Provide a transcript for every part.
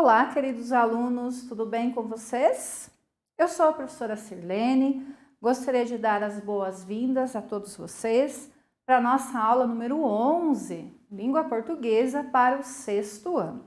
Olá, queridos alunos, tudo bem com vocês? Eu sou a professora Sirlene, gostaria de dar as boas-vindas a todos vocês para a nossa aula número 11, Língua Portuguesa para o 6º ano.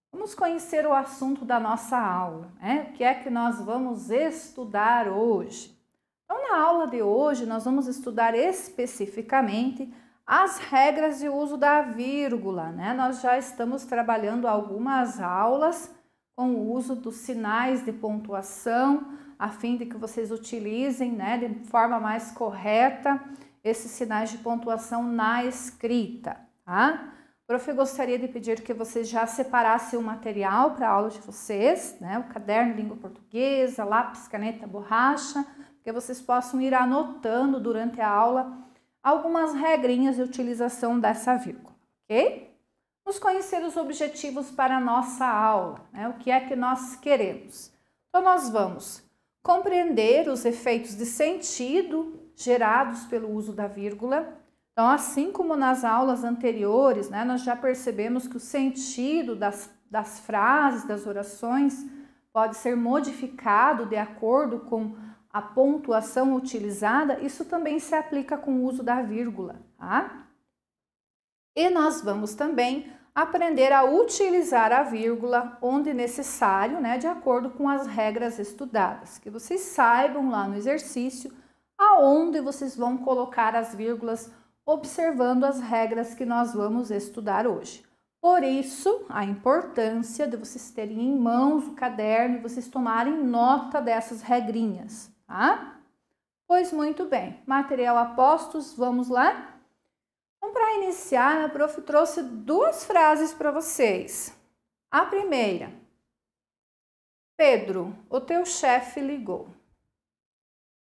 Vamos conhecer o assunto da nossa aula, né? O que é que nós vamos estudar hoje? Então, na aula de hoje, nós vamos estudar especificamente as regras de uso da vírgula, né? Nós já estamos trabalhando algumas aulas com o uso dos sinais de pontuação, a fim de que vocês utilizem, né, de forma mais correta esses sinais de pontuação na escrita, tá? O prof. gostaria de pedir que vocês já separassem o material para a aula de vocês, né? O caderno de língua portuguesa, lápis, caneta, borracha, que vocês possam ir anotando durante a aula algumas regrinhas de utilização dessa vírgula, ok? Vamos conhecer os objetivos para a nossa aula, né? O que é que nós queremos? Então, nós vamos compreender os efeitos de sentido gerados pelo uso da vírgula. Então, assim como nas aulas anteriores, né, nós já percebemos que o sentido das frases, das orações, pode ser modificado de acordo com a pontuação utilizada. Isso também se aplica com o uso da vírgula, tá? E nós vamos também aprender a utilizar a vírgula onde necessário, né, de acordo com as regras estudadas. Que vocês saibam lá no exercício aonde vocês vão colocar as vírgulas, observando as regras que nós vamos estudar hoje. Por isso, a importância de vocês terem em mãos o caderno e vocês tomarem nota dessas regrinhas, tá? Pois muito bem, material a postos, vamos lá? Então, para iniciar, a prof trouxe duas frases para vocês. A primeira: Pedro, o teu chefe ligou.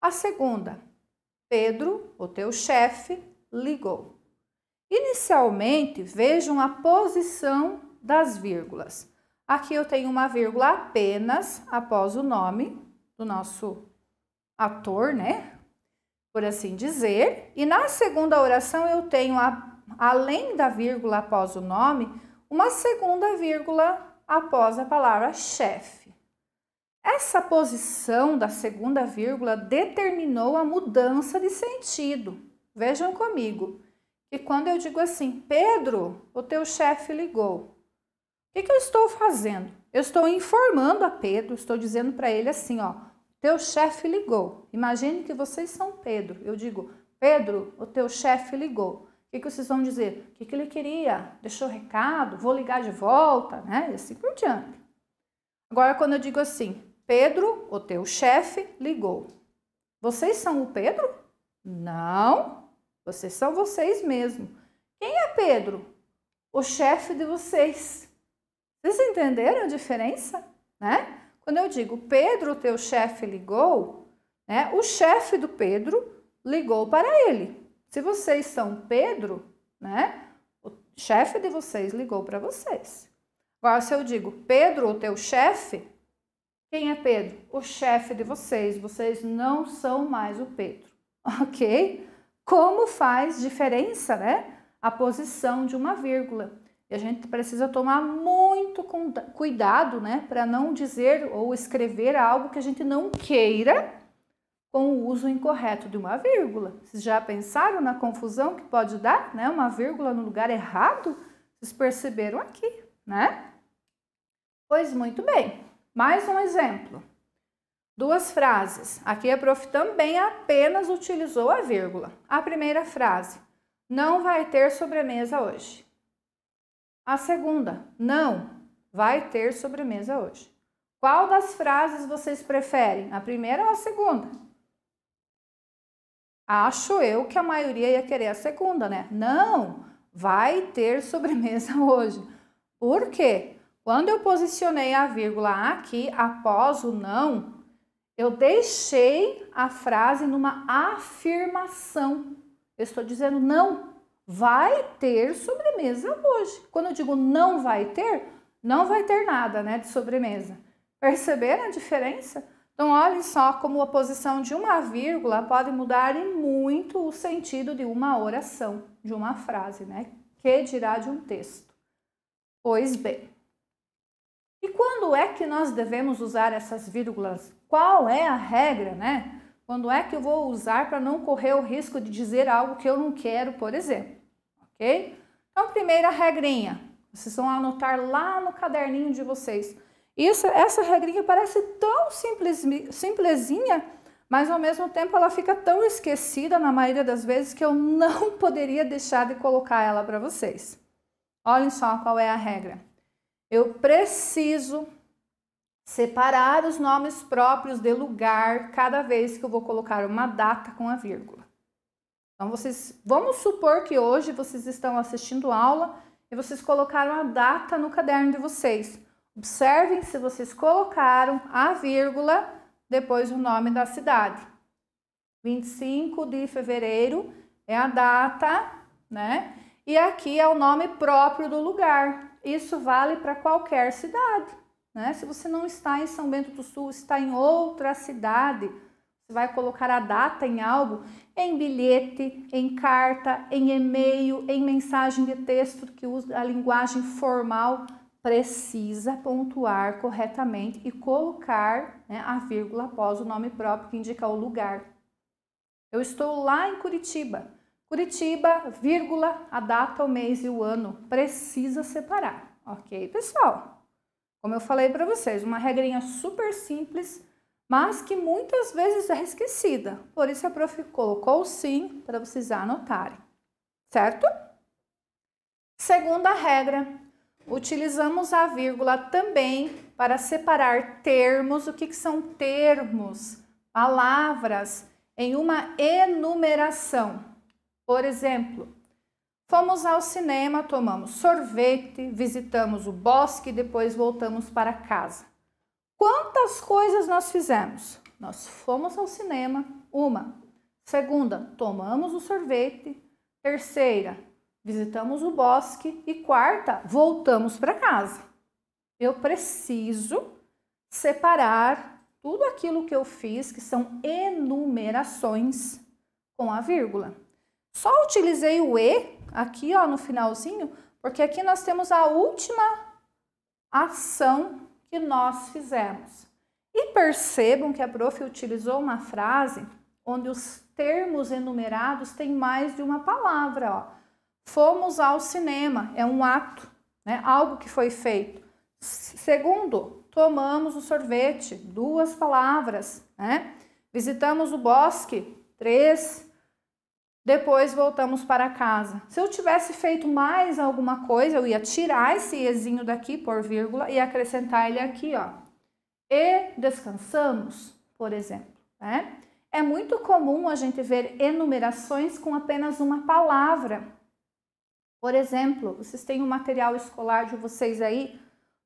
A segunda: Pedro, o teu chefe ligou. Inicialmente, vejam a posição das vírgulas. Aqui eu tenho uma vírgula apenas após o nome do nosso ator, né? Por assim dizer. E na segunda oração eu tenho, além da vírgula após o nome, uma segunda vírgula após a palavra chefe. Essa posição da segunda vírgula determinou a mudança de sentido. Vejam comigo. E quando eu digo assim, Pedro, o teu chefe ligou. O que eu estou fazendo? Eu estou informando a Pedro, estou dizendo para ele assim, ó, teu chefe ligou. Imagine que vocês são Pedro. Eu digo, Pedro, o teu chefe ligou. O que vocês vão dizer? O que ele queria? Deixou recado? Vou ligar de volta, né? E assim por diante. Agora, quando eu digo assim, Pedro, o teu chefe ligou. Vocês são o Pedro? Não. Vocês são vocês mesmo. Quem é Pedro? O chefe de vocês. Vocês entenderam a diferença? Né? Quando eu digo Pedro, o teu chefe ligou, né? O chefe do Pedro ligou para ele. Se vocês são Pedro, né? O chefe de vocês ligou para vocês. Agora, se eu digo Pedro, o teu chefe, quem é Pedro? O chefe de vocês. Vocês não são mais o Pedro. Ok? Como faz diferença, né? A posição de uma vírgula. E a gente precisa tomar muito cuidado, né? Para não dizer ou escrever algo que a gente não queira com o uso incorreto de uma vírgula. Vocês já pensaram na confusão que pode dar, né? Uma vírgula no lugar errado? Vocês perceberam aqui, né? Pois muito bem. Mais um exemplo. Duas frases. Aqui a prof também apenas utilizou a vírgula. A primeira frase, não vai ter sobremesa hoje. A segunda, não vai ter sobremesa hoje. Qual das frases vocês preferem? A primeira ou a segunda? Acho eu que a maioria ia querer a segunda, né? Não vai ter sobremesa hoje. Por quê? Quando eu posicionei a vírgula aqui após o não, eu deixei a frase numa afirmação. Eu estou dizendo não vai ter sobremesa hoje. Quando eu digo não vai ter nada, né, de sobremesa. Perceberam a diferença? Então, olhem só como a posição de uma vírgula pode mudar em muito o sentido de uma oração, de uma frase, né? Que dirá de um texto. Pois bem. E quando quando é que nós devemos usar essas vírgulas? Qual é a regra, né? Quando é que eu vou usar para não correr o risco de dizer algo que eu não quero, por exemplo, ok? Então, primeira regrinha, vocês vão anotar lá no caderninho de vocês. Essa regrinha parece tão simplesinha, mas ao mesmo tempo ela fica tão esquecida na maioria das vezes que eu não poderia deixar de colocar ela para vocês. Olhem só qual é a regra. Eu preciso separar os nomes próprios de lugar cada vez que eu vou colocar uma data com a vírgula. Então, vamos supor que hoje vocês estão assistindo aula e vocês colocaram a data no caderno de vocês. Observem se vocês colocaram a vírgula depois o nome da cidade. 25 de fevereiro é a data, né? E aqui é o nome próprio do lugar. Isso vale para qualquer cidade, né? Se você não está em São Bento do Sul, está em outra cidade, você vai colocar a data em algo, em bilhete, em carta, em e-mail, em mensagem de texto que usa a linguagem formal, precisa pontuar corretamente e colocar, né, a vírgula após o nome próprio que indica o lugar. Eu estou lá em Curitiba. Curitiba, vírgula, a data, o mês e o ano. Precisa separar, ok, pessoal? Como eu falei para vocês, uma regrinha super simples, mas que muitas vezes é esquecida. Por isso a prof colocou sim para vocês anotarem, certo? Segunda regra, utilizamos a vírgula também para separar termos. O que são termos? Palavras em uma enumeração. Por exemplo, fomos ao cinema, tomamos sorvete, visitamos o bosque e depois voltamos para casa. Quantas coisas nós fizemos? Nós fomos ao cinema, uma. Segunda, tomamos o sorvete. Terceira, visitamos o bosque. E quarta, voltamos para casa. Eu preciso separar tudo aquilo que eu fiz, que são enumerações, com a vírgula. Só utilizei o E aqui, ó, no finalzinho, porque aqui nós temos a última ação que nós fizemos. E percebam que a prof utilizou uma frase onde os termos enumerados têm mais de uma palavra, ó. Fomos ao cinema, é um ato, né? Algo que foi feito. Segundo, tomamos o sorvete, 2 palavras, né? Visitamos o bosque, 3. Depois voltamos para casa. Se eu tivesse feito mais alguma coisa, eu ia tirar esse ezinho daqui, por vírgula, e acrescentar ele aqui, ó. E descansamos, por exemplo, né? É muito comum a gente ver enumerações com apenas uma palavra. Por exemplo, vocês têm um material escolar de vocês aí.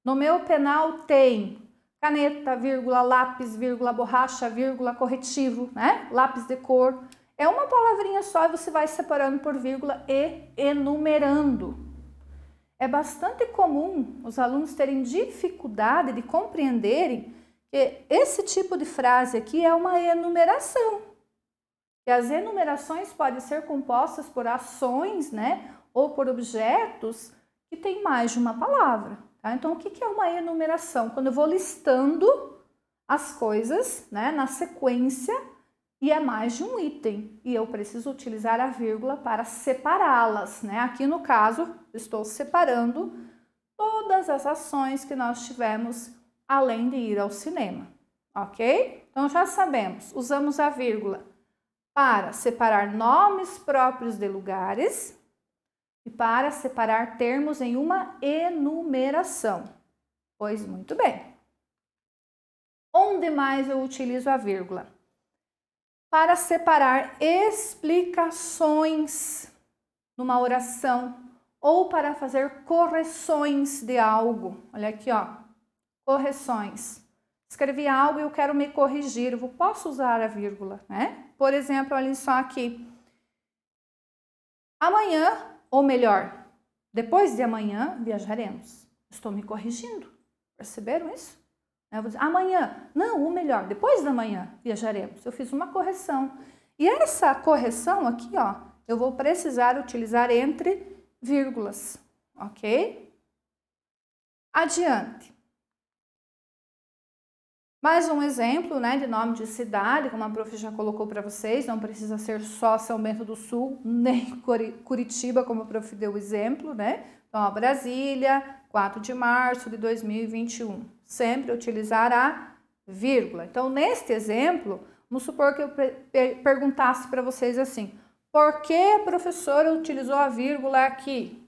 No meu penal tem caneta, vírgula, lápis, vírgula, borracha, vírgula, corretivo, né? Lápis de cor. É uma palavrinha só e você vai separando por vírgula e enumerando. É bastante comum os alunos terem dificuldade de compreenderem que esse tipo de frase aqui é uma enumeração. E as enumerações podem ser compostas por ações, né, ou por objetos que têm mais de uma palavra. Tá? Então, o que é uma enumeração? Quando eu vou listando as coisas, né, na sequência, e é mais de um item, e eu preciso utilizar a vírgula para separá-las, né? Aqui no caso, estou separando todas as ações que nós tivemos além de ir ao cinema, ok? Então já sabemos, usamos a vírgula para separar nomes próprios de lugares e para separar termos em uma enumeração. Pois muito bem. Onde mais eu utilizo a vírgula? Para separar explicações numa oração ou para fazer correções de algo. Olha aqui, ó, correções. Escrevi algo e eu quero me corrigir, eu posso usar a vírgula, né? Por exemplo, olhem só aqui. Amanhã, ou melhor, depois de amanhã, viajaremos. Estou me corrigindo. Perceberam isso? Eu vou dizer, amanhã, não, ou melhor, depois da manhã viajaremos. Eu fiz uma correção. E essa correção aqui, ó, eu vou precisar utilizar entre vírgulas, ok? Adiante. Mais um exemplo, né, de nome de cidade, como a prof já colocou para vocês, não precisa ser só São Bento do Sul, nem Curitiba, como a prof deu o exemplo, né? Então, ó, Brasília, 4 de março de 2021. Sempre utilizar a vírgula. Então, neste exemplo, vamos supor que eu perguntasse para vocês assim, por que a professora utilizou a vírgula aqui?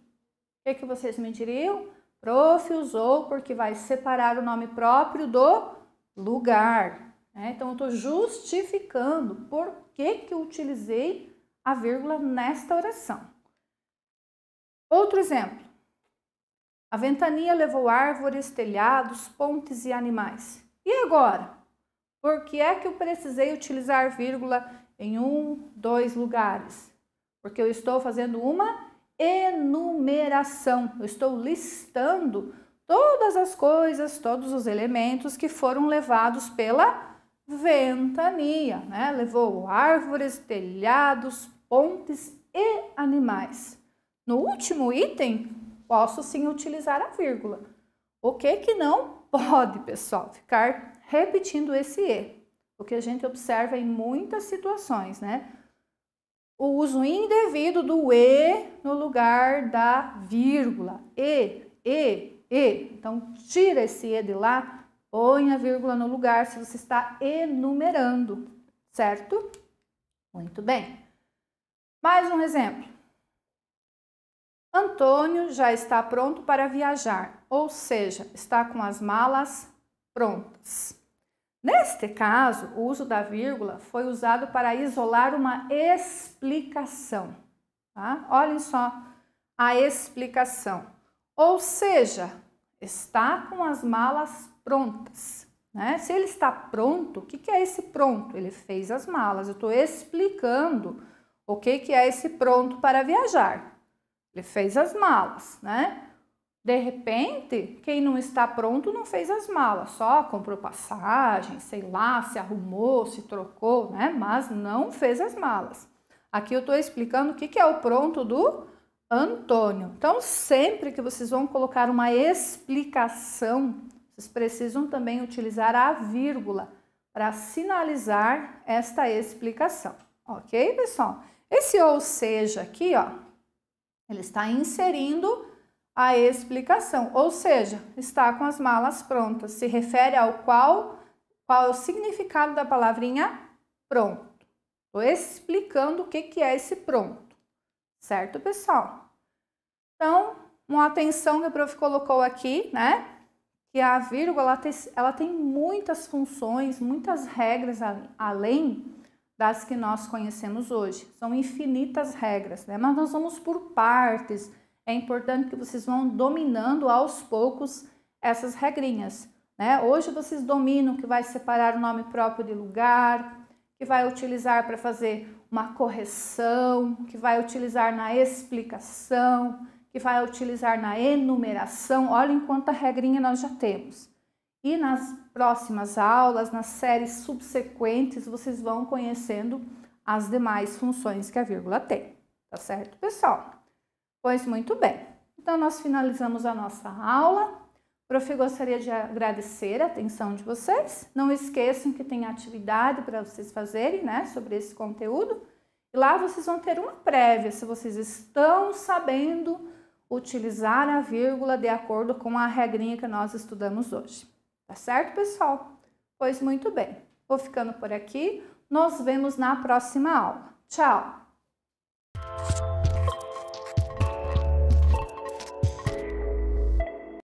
O que vocês me diriam? Prof usou porque vai separar o nome próprio do lugar, né? Então, eu estou justificando por que eu utilizei a vírgula nesta oração. Outro exemplo. A ventania levou árvores, telhados, pontes e animais. E agora? Por que é que eu precisei utilizar vírgula em 1, 2 lugares? Porque eu estou fazendo uma enumeração. Eu estou listando todas as coisas, todos os elementos que foram levados pela ventania, né? Levou árvores, telhados, pontes e animais. No último item, posso sim utilizar a vírgula. O que não pode, pessoal? Ficar repetindo esse E. O que a gente observa em muitas situações, né? O uso indevido do E no lugar da vírgula. E. Então, tira esse E de lá, põe a vírgula no lugar se você está enumerando, certo? Muito bem. Mais um exemplo. Antônio já está pronto para viajar, ou seja, está com as malas prontas. Neste caso, o uso da vírgula foi usado para isolar uma explicação. Tá? Olhem só a explicação. Ou seja, está com as malas prontas. Né? Se ele está pronto, o que é esse pronto? Ele fez as malas. Eu estou explicando o que é esse pronto para viajar. Ele fez as malas, né? De repente, quem não está pronto não fez as malas, só comprou passagem, sei lá, se arrumou, se trocou, né? Mas não fez as malas. Aqui eu estou explicando o que é o pronto do Antônio. Então, sempre que vocês vão colocar uma explicação, vocês precisam também utilizar a vírgula para sinalizar esta explicação. Ok, pessoal? Esse ou seja aqui, ó, ele está inserindo a explicação, ou seja, está com as malas prontas. Se refere ao qual é o significado da palavrinha pronto. Estou explicando o que é esse pronto, certo, pessoal? Então, uma atenção que a prof colocou aqui, né? Que a vírgula ela tem muitas funções, muitas regras além das que nós conhecemos hoje. São infinitas regras, né? Mas nós vamos por partes. É importante que vocês vão dominando aos poucos essas regrinhas, né? Hoje vocês dominam que vai separar o nome próprio de lugar, que vai utilizar para fazer uma correção, que vai utilizar na explicação, que vai utilizar na enumeração. Olhem quanta regrinha nós já temos. E nas próximas aulas, nas séries subsequentes, vocês vão conhecendo as demais funções que a vírgula tem. Tá certo, pessoal? Pois muito bem. Então, nós finalizamos a nossa aula. Prof, gostaria de agradecer a atenção de vocês. Não esqueçam que tem atividade para vocês fazerem, né, sobre esse conteúdo. E lá vocês vão ter uma prévia, se vocês estão sabendo utilizar a vírgula de acordo com a regrinha que nós estudamos hoje. Tá certo, pessoal? Pois muito bem. Vou ficando por aqui. Nos vemos na próxima aula. Tchau!